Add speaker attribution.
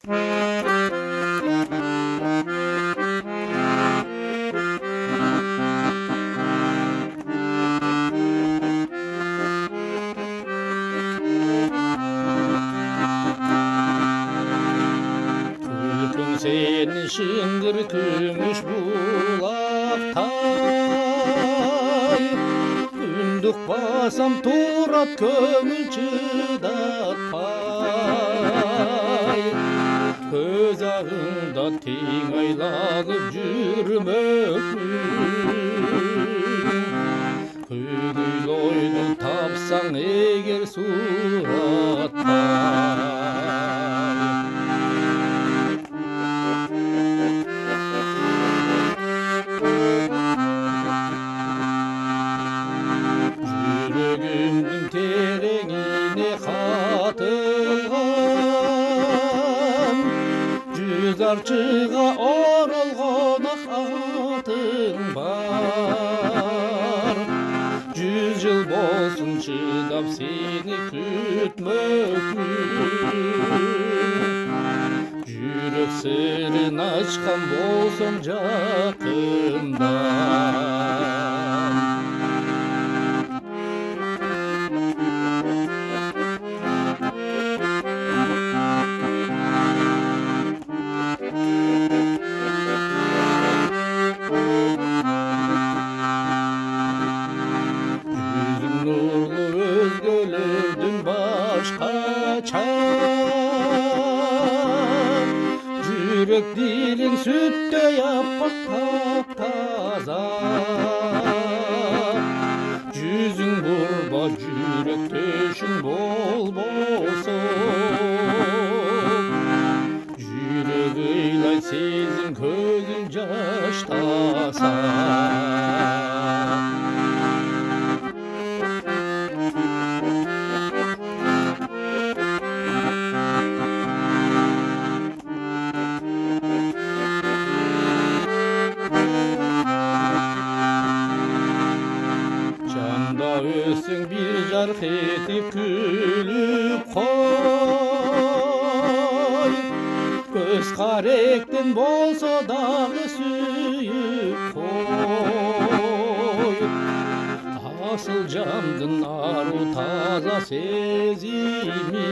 Speaker 1: Senin şıngır gümüş bulakta Gündük basam turat kömür çıdatpay Göz ağında teң aylanıp жүрмөкмүн Көңүл ойду тапсаң эгер суратпай Жүрөгүмдүн тереңине катылган Жүз арчыга оролгон ак атың бар 100 жыл болсун чыдап сени күтмөкмүн Жүрөк сырын ачкан болсоң жакындан Nurlu özgölürdün başkaça Yürek dilin sütte yaprak taptaza Yüzün burba yürek döşün bol bolsun Yürek ыйлай сезім көзің жаштаса Жанда өссең bir жарқ етіп күліп қой Көз қаректен болса дағы сүйіп қой Асыл жандың ару таза сезімі